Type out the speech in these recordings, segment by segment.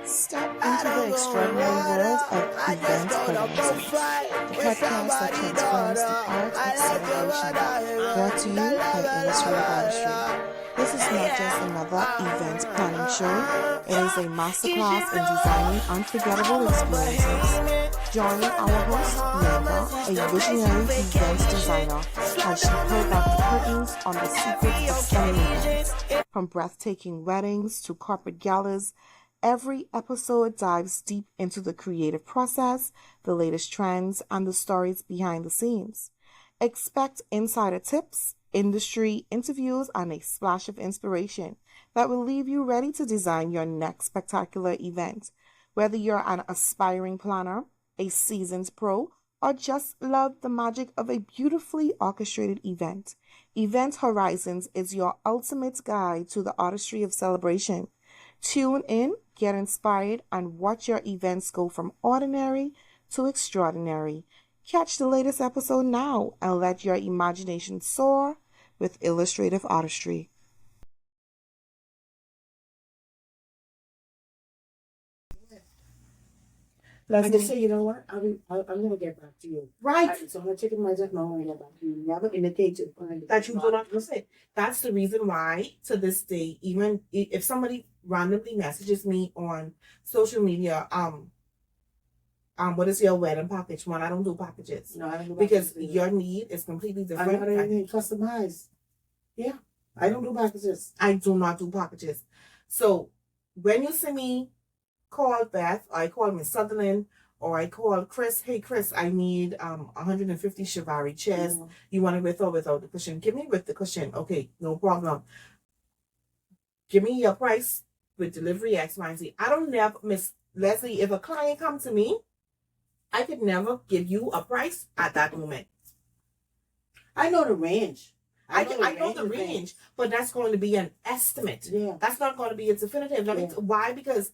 Step into the extraordinary world of event pregnancy, the podcast that transforms the art of celebration. Brought to you by Illustrative Artistry. This is not just another event planning show, it is a masterclass in designing unforgettable experiences. Join our host, Bianca, a visionary event designer, as she pulls back the curtains on the secrets of stunning events. From breathtaking weddings to corporate galas, every episode dives deep into the creative process, the latest trends, and the stories behind the scenes. Expect insider tips, industry interviews, and a splash of inspiration that will leave you ready to design your next spectacular event. Whether you're an aspiring planner, a seasoned pro, or just love the magic of a beautifully orchestrated event, Event Horizons is your ultimate guide to the artistry of celebration. Tune in, get inspired, and watch your events go from ordinary to extraordinary. Catch the latest episode now and let your imagination soar with illustrative artistry. I just say, you know what? I'm going to get back to you. Right. So I'm going to take myself now and get back to you. You haven't indicated That you do not listen. That's the reason why, to this day, even if somebody randomly messages me on social media, what is your wedding package? One, I don't do packages. No, I don't do because packages. your need is completely I different. don't anything customized. Yeah. I don't do packages. I do not do packages. So when you see me call Beth, or I call Miss Sutherland, or I call Chris, hey Chris, I need 150 Chivalry chairs. Mm-hmm. You want it with or without the cushion? Give me with the cushion. Okay, no problem. Give me your price with delivery X, Y, and Z. I don't never, Miss Lesley, if a client come to me, I could never give you a price at that moment. I know the range. I know the range, but that's going to be an estimate. Yeah. That's not going to be a definitive. Why? Because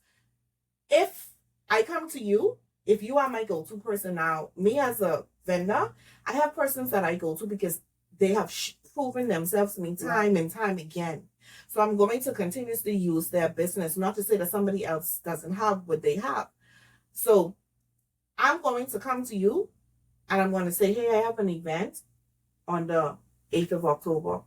if I come to you, if you are my go-to person now, me as a vendor, I have persons that I go to because they have proven themselves to me time and time again. So I'm going to continuously use their business, not to say that somebody else doesn't have what they have. So I'm going to come to you and I'm going to say, hey, I have an event on the 8th of October.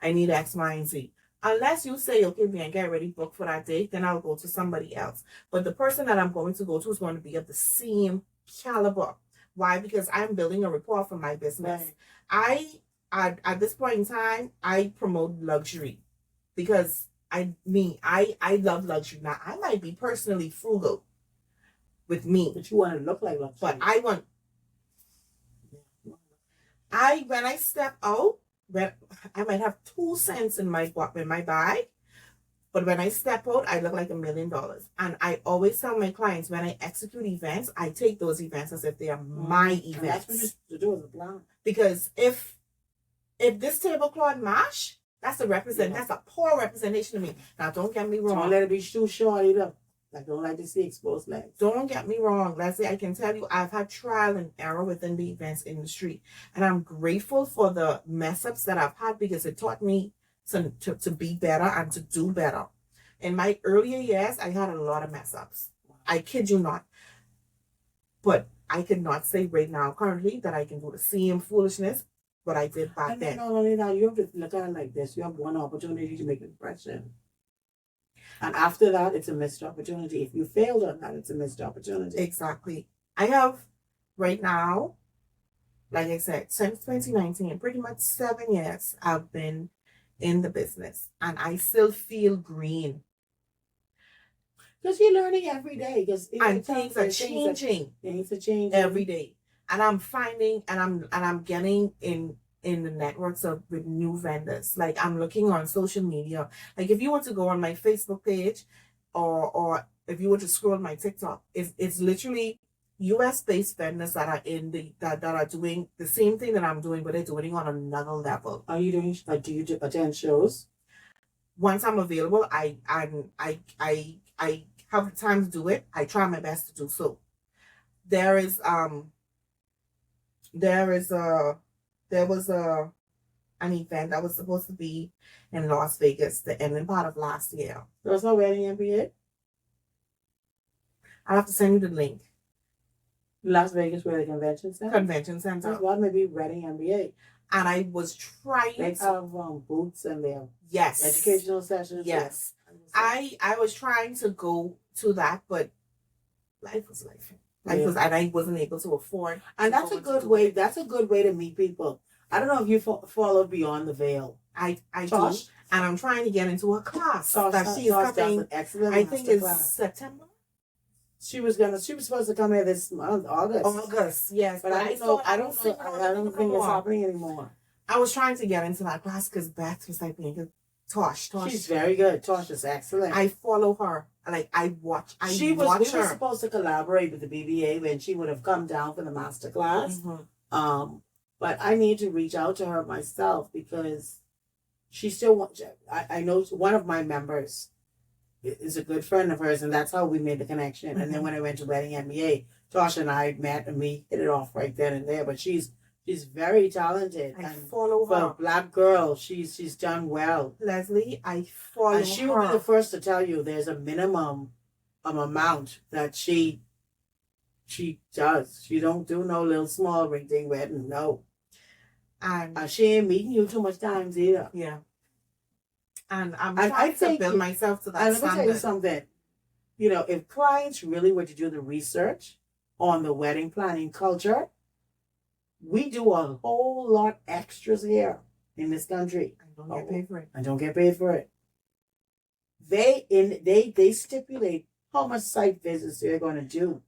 I need X, Y, and Z. Unless you say, okay, man, get ready, book for that date, then I'll go to somebody else. But the person that I'm going to go to is going to be of the same caliber. Why? Because I'm building a rapport for my business. Right. At this point in time, I promote luxury because I love luxury. Now, I might be personally frugal with me. But you want to look like luxury. But when I step out, I might have 2 cents in my bag, but when I step out, I look like $1 million. And I always tell my clients, when I execute events, I take those events as if they are my events. And that's what you do as a plan. Because if this tablecloth mash, that's a poor representation of me. Now, don't get me wrong. Don't let it be too short either. I don't like to see exposed legs. Don't get me wrong, Leslie. I can tell you I've had trial and error within the events industry. And I'm grateful for the mess ups that I've had because it taught me to be better and to do better. In my earlier years, I had a lot of mess ups. I kid you not. But I could not say right now, currently, that I can do the same foolishness what I did back then. Not only that, you have to look at it like this. You have one opportunity to make an impression. And after that, it's a missed opportunity. If you failed on that, it's a missed opportunity. Exactly. I have, right now, like I said, since 2019, pretty much 7 years, I've been in the business. And I still feel green. Because you're learning every day. And things are changing. Things are changing. Every day. And I'm finding, and I'm getting in the networks with new vendors. Like I'm looking on social media. Like if you want to go on my Facebook page or if you were to scroll my TikTok, it's literally US-based vendors that are that are doing the same thing that I'm doing, but they're doing it on another level. Are you doing do you attend shows? Once I'm available, I have time to do it. I try my best to do so. There was an event that was supposed to be in Las Vegas the ending part of last year. There was no wedding yet? I'll have to send you the link. Las Vegas, where the convention center? Convention center. There's one maybe Reading MBA. And I was trying They to... have booths and their Yes. educational sessions. Yes. I was trying to go to that, but life was life. And I wasn't able to afford. And that's a good way. That's a good way to meet people. I don't know if you followed Beyond the Veil. I do, and I'm trying to get into a class that she's coming. Excellent. I think it's September. She was supposed to come here this month, August. August, yes. But I don't think it's happening anymore. I was trying to get into that class because Beth was like, Tosh. She's very good. Tosh is excellent. I follow her. Like, I watch her. We were supposed to collaborate with the BBA when she would have come down for the master class. Mm-hmm. But I need to reach out to her myself because she still wants. I know one of my members is a good friend of hers, and that's how we made the connection. Mm-hmm. And then when I went to Wedding MBA, Tosh and I met, and we hit it off right then and there. But she's very talented. I follow her. For a Black girl, she's done well. Leslie, I follow her. And she will be the first to tell you there's a minimum amount that she does. She don't do no little small ring thing wedding, no. And she ain't meeting you too much times either. Yeah. And I'm trying to build myself to that standard. And let me tell you something. You know, if clients really were to do the research on the wedding planning culture, we do a whole lot extras here in this country. I don't get paid for it. I don't get paid for it. They stipulate how much site visits they're going to do.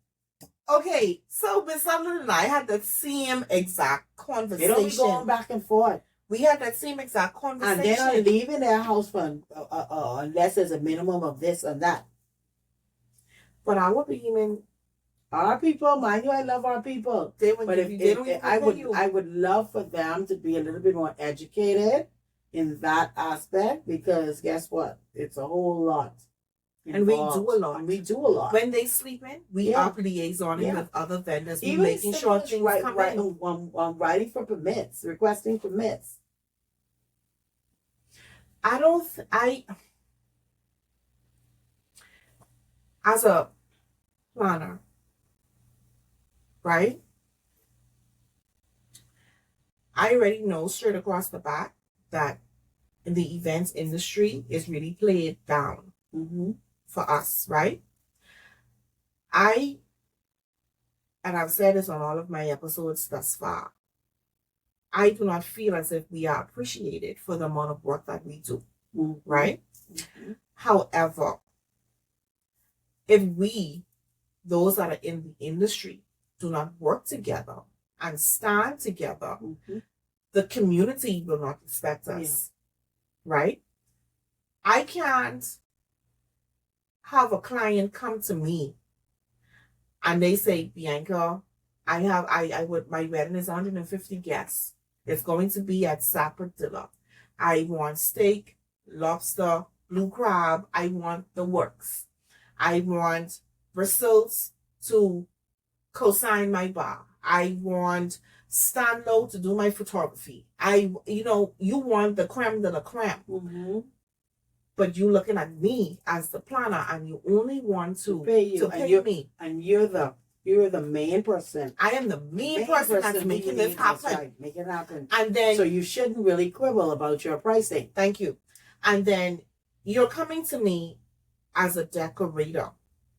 Okay, so Miss Sutherland and I had the same exact conversation. They don't be going back and forth. We had that same exact conversation. And they're not leaving their house for unless there's a minimum of this and that. But our Bahamian, our people, mind you, I love our people. I would love for them to be a little bit more educated in that aspect because guess what? It's a whole lot. And we do a lot. And we do a lot. When they sleep in, we are liaisoning with other vendors. Even making sure things come in. Writing for permits, requesting permits. As a planner, right? I already know straight across the back that the events industry is really played down. Mm-hmm. For us, right? And I've said this on all of my episodes thus far, I do not feel as if we are appreciated for the amount of work that we do, right? Mm-hmm. However, if we, those that are in the industry, do not work together and stand together, the community will not respect us, right? I can't have a client come to me and they say, Bianca, my wedding is 150 guests. It's going to be at Sappertilla. I want steak, lobster, blue crab. I want the works. I want Bristol's to co-sign my bar. I want Stanlow to do my photography. You want the creme de la creme. Mm-hmm. But you're looking at me as the planner, and you only want to pay me. And you're the main person. I am the main person that's making this happen. Right. Make it happen. And then, so you shouldn't really quibble about your pricing. Thank you. And then you're coming to me as a decorator,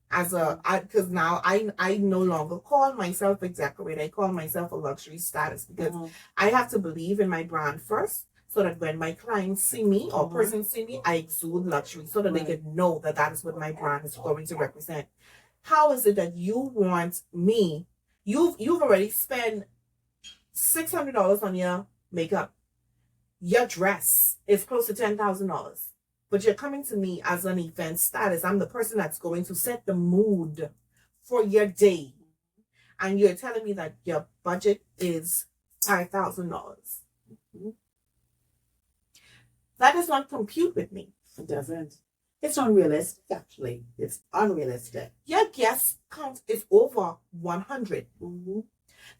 because now I no longer call myself a decorator. I call myself a luxury status because I have to believe in my brand first. So that when my clients see me or person see me, I exude luxury so that they can know that is what my brand is going to represent. How is it that you want me? You've already spent $600 on your makeup. Your dress is close to $10,000. But you're coming to me as an event status. I'm the person that's going to set the mood for your day. And you're telling me that your budget is $5,000. That does not compute with me. It doesn't. It's unrealistic, actually. It's unrealistic. Your guest count is over 100. Mm-hmm.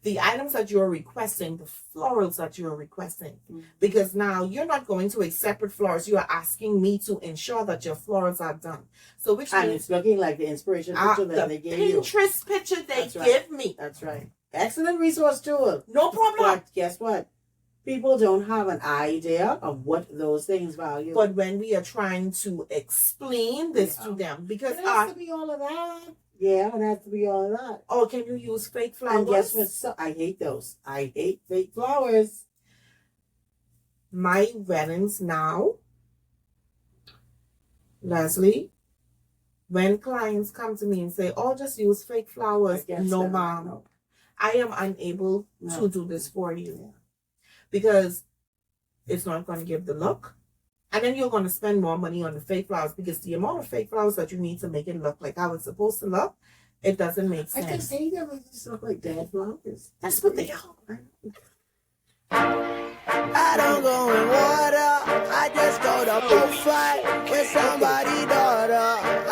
the items that you're requesting, the florals that you're requesting. Because now you're not going to a separate florist. You are asking me to ensure that your florals are done. So which And means it's looking like the inspiration picture that they gave you. Pinterest picture they That's right. give me. That's right. Excellent resource tool. No problem. But guess what? People don't have an idea of what those things value. But when we are trying to explain this to them, because it has to be all of that. Yeah, it has to be all of that. oh, can you use fake flowers? And guess what? So, I hate those. I hate fake flowers. My weddings now, Lesley, when clients come to me and say, "Oh, just use fake flowers," no, ma'am, no. I am unable to do this for you because it's not going to give the look. And then you're going to spend more money on the fake flowers because the amount of fake flowers that you need to make it look like how it's supposed to look, it doesn't make sense. I think they never just look like dead flowers. That's what they are. I don't go in water, I just go to bullfight with somebody's daughter.